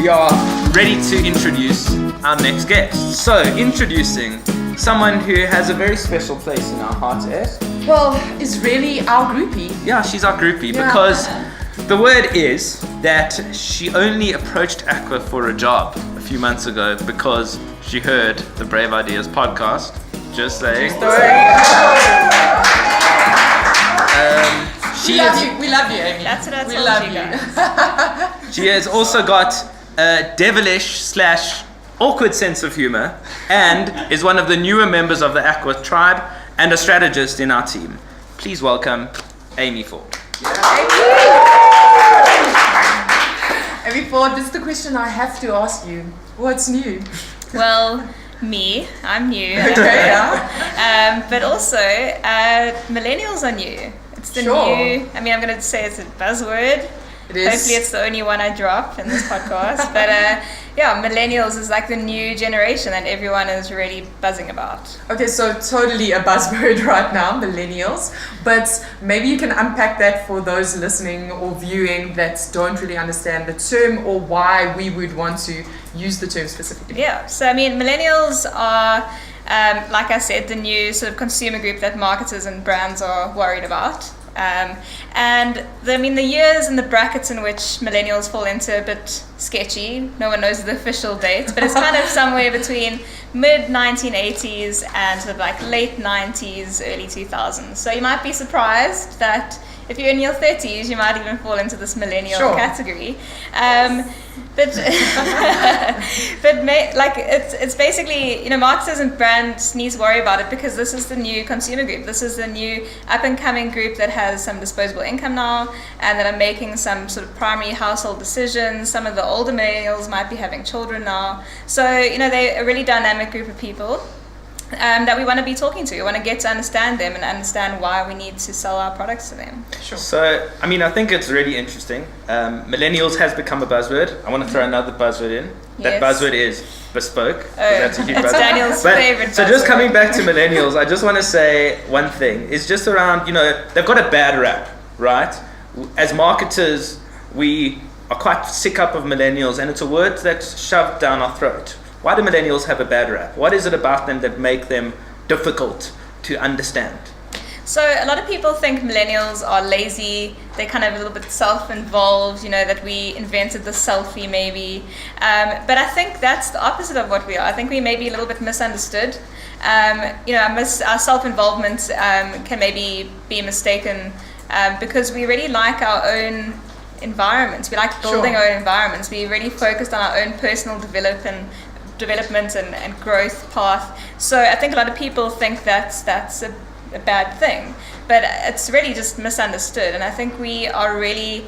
we are ready to introduce our next guest. So, introducing someone who has a very special place in our hearts, Well, is really our groupie. Yeah, she's our groupie because the word is that she only approached Aqua for a job a few months ago because she heard the Brave Ideas podcast. Just saying. We love you, Amy. That's what I told love you you. She has also got a devilish/awkward sense of humor and is one of the newer members of the Aqua tribe and a strategist in our team. Please welcome Amy Ford. Amy Ford, this is the question I have to ask you. What's new? Well, I'm new. Okay, yeah. But also, millennials are new. It's the new, I'm going to say it's a buzzword. It is. Hopefully it's the only one I drop in this podcast. But millennials is like the new generation that everyone is really buzzing about. Okay, so totally a buzzword right now, millennials. But maybe you can unpack that for those listening or viewing that don't really understand the term or why we would want to use the term specifically. Yeah, so millennials are, like I said, the new sort of consumer group that marketers and brands are worried about. And the years and the brackets in which millennials fall into a bit sketchy. No one knows the official date, but it's kind of somewhere between mid 1980s and sort of like late 90s, early 2000s. So you might be surprised that if you're in your 30s, you might even fall into this millennial category. It's basically, marketers and brands need to worry about it because this is the new consumer group. This is the new up and coming group that has some disposable income now and that are making some sort of primary household decisions. Some of the older millennials might be having children now. So, they're a really dynamic group of people that we want to be talking to. We want to get to understand them and understand why we need to sell our products to them. Sure. So, I think it's really interesting. Millennials has become a buzzword. I want to throw another buzzword in. That buzzword is bespoke. That's a huge buzzword. Daniel's favorite So buzzword. just coming back to millennials, I just want to say one thing. It's just around, they've got a bad rap, right? As marketers, we are quite sick up of millennials, and it's a word that's shoved down our throat. Why do millennials have a bad rap? What is it about them that make them difficult to understand? So a lot of people think millennials are lazy. They're kind of a little bit self-involved, that we invented the selfie maybe. But I think that's the opposite of what we are. I think we may be a little bit misunderstood. Our self-involvement can maybe be mistaken because we really like our own environments. We like building our own environments. We're really focused on our own personal development and growth path. So I think a lot of people think that's a bad thing, but it's really just misunderstood. And I think we are really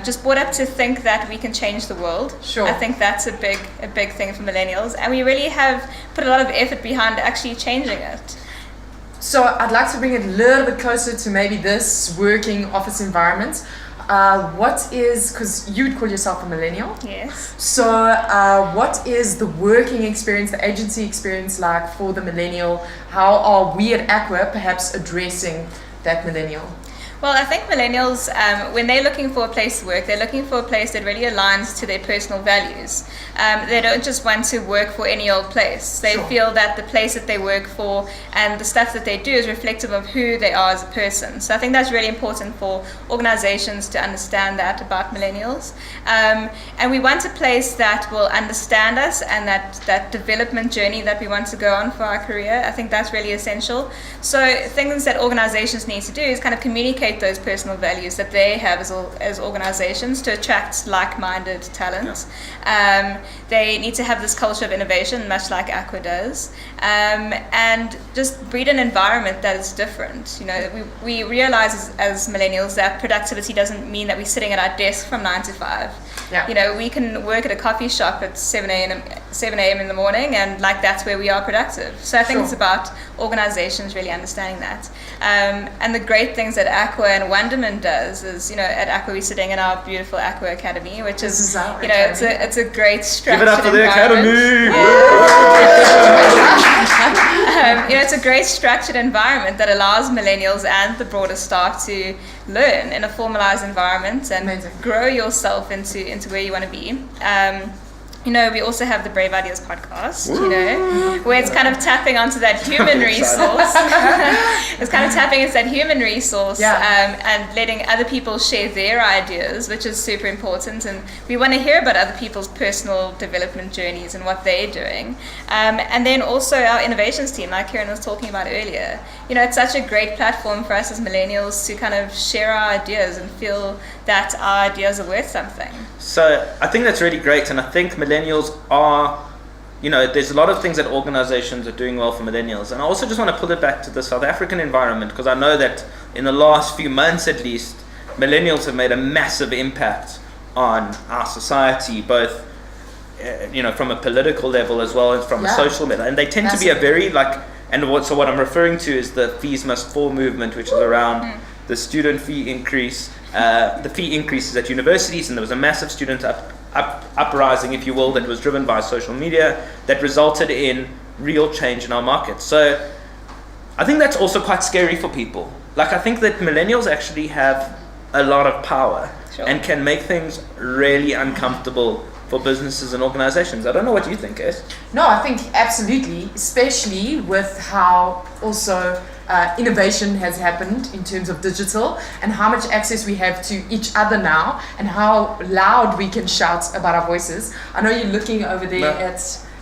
just brought up to think that we can change the world. I think that's a big thing for millennials, and we really have put a lot of effort behind actually changing it. So I'd like to bring it a little bit closer to maybe this working office environment. Because you'd call yourself a millennial. Yes. So what is the working experience, the agency experience like for the millennial? How are we at Aqua perhaps addressing that millennial? Well, I think millennials, when they're looking for a place to work, they're looking for a place that really aligns to their personal values. They don't just want to work for any old place. They feel that the place that they work for and the stuff that they do is reflective of who they are as a person. So I think that's really important for organizations to understand that about millennials. And we want a place that will understand us and that development journey that we want to go on for our career. I think that's really essential. So things that organizations need to do is kind of communicate those personal values that they have as organizations to attract like-minded talent. They need to have this culture of innovation, much like Aqua does, and just breed an environment that is different. We realize as millennials that productivity doesn't mean that we're sitting at our desk from 9 to 5. We can work at a coffee shop at 7 a.m. in the morning, and that's where we are productive. So I think it's about organizations really understanding that. And the great things that Aqua and Wunderman does is, at Aqua we're sitting in our beautiful Aqua Academy, which is, it's a great structured Give it up for the academy! It's a great structured environment that allows millennials and the broader staff to learn in a formalized environment and grow yourself into where you want to be. we also have the Brave Ideas podcast, where it's kind of tapping onto that human resource. It's kind of tapping into that human resource and letting other people share their ideas, which is super important. And we want to hear about other people's personal development journeys and what they're doing. And then also our innovations team, like Kieran was talking about earlier. It's such a great platform for us as millennials to kind of share our ideas and feel that our ideas are worth something. So I think that's really great, and I think millennials are, there's a lot of things that organizations are doing well for millennials. And I also just want to pull it back to the South African environment, because I know that in the last few months at least, millennials have made a massive impact on our society, both from a political level as well as from a social level. And they tend to be a very so what I'm referring to is the fees must fall movement, which is around the student fee increase, the fee increases at universities, and there was a massive student uprising, if you will, that was driven by social media that resulted in real change in our market. So I think that's also quite scary for people. I think that millennials actually have a lot of power and can make things really uncomfortable for businesses and organizations. I don't know what you think, Es. No, I think absolutely, especially with how also innovation has happened in terms of digital and how much access we have to each other now and how loud we can shout about our voices. I know you're looking over there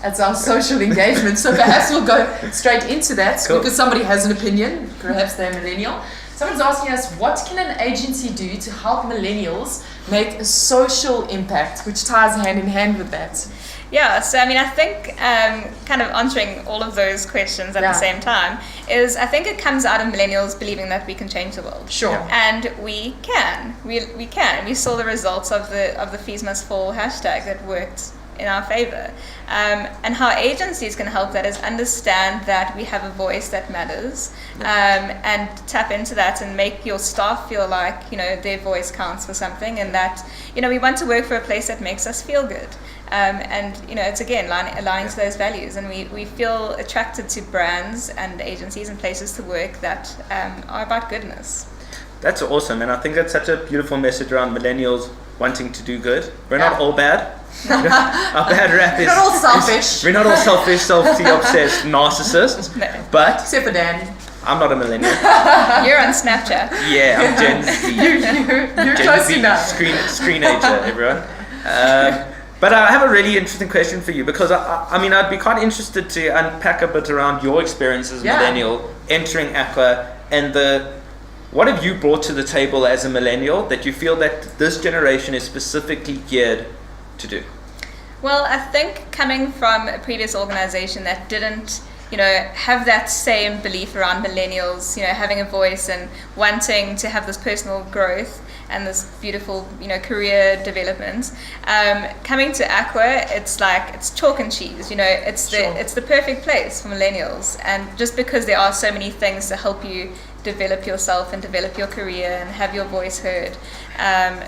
at our social engagement, so perhaps we'll go straight into that because somebody has an opinion, perhaps they're millennial. Someone's asking us, what can an agency do to help millennials make a social impact, which ties hand in hand with that? Yeah, so I think kind of answering all of those questions at the same time is I think it comes out of millennials believing that we can change the world. Sure. And we can. We can. We saw the results of the Fees Must Fall hashtag that worked in our favor. And how agencies can help that is understand that we have a voice that matters, and tap into that and make your staff feel like their voice counts for something, and that we want to work for a place that makes us feel good. And it's again aligning to those values, and we feel attracted to brands and agencies and places to work that are about goodness. That's awesome, and I think that's such a beautiful message around millennials wanting to do good. We're not all bad. Our bad rap is... We're not all selfish. We're not all selfish, self-obsessed narcissists. No. But... Except for Dan. I'm not a millennial. You're on Snapchat. Yeah, I'm Gen Z. You're close enough. Screenager, everyone. But I have a really interesting question for you, because I'd be quite interested to unpack a bit around your experience as a millennial entering Aqua, and what have you brought to the table as a millennial that you feel that this generation is specifically geared to do? Well, I think coming from a previous organization that didn't have that same belief around millennials, having a voice and wanting to have this personal growth and this beautiful, career development. Coming to Aqua, it's chalk and cheese. It's the perfect place for millennials, and just because there are so many things to help you develop yourself and develop your career and have your voice heard.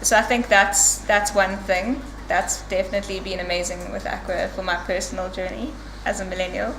So I think that's one thing that's definitely been amazing with Aqua for my personal journey as a millennial.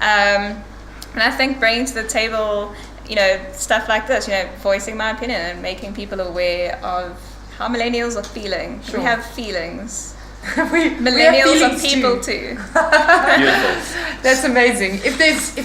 And I think bringing to the table, stuff like this, voicing my opinion and making people aware of how millennials are feeling. Sure. We have feelings. Millennials are people too. Beautiful. That's amazing. If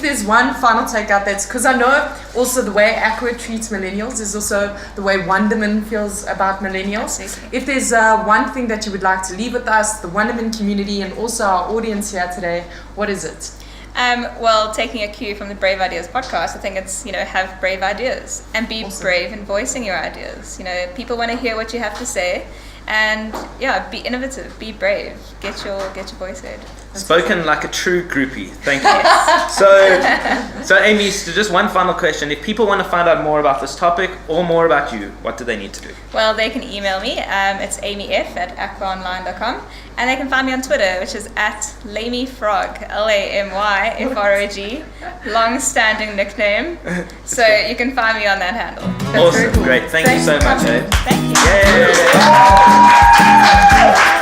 there's one final takeout, that's because I know also the way Aqua treats millennials is also the way Wunderman feels about millennials. Absolutely. If there's one thing that you would like to leave with us, the Wunderman community, and also our audience here today, what is it? Well, taking a cue from the Brave Ideas podcast, I think it's, have brave ideas and be brave in voicing your ideas. People want to hear what you have to say. And be innovative, be brave, get your voice heard. Spoken like a true groupie. Thank you. So Amy, just one final question. If people want to find out more about this topic or more about you, what do they need to do? Well, they can email me. It's amyf@aquaonline.com, and they can find me on Twitter, which is @lamyfrog, LAMYFROG, long-standing nickname. So you can find me on that handle. Awesome, cool. Great. Thank you so much. Thank you. Yay.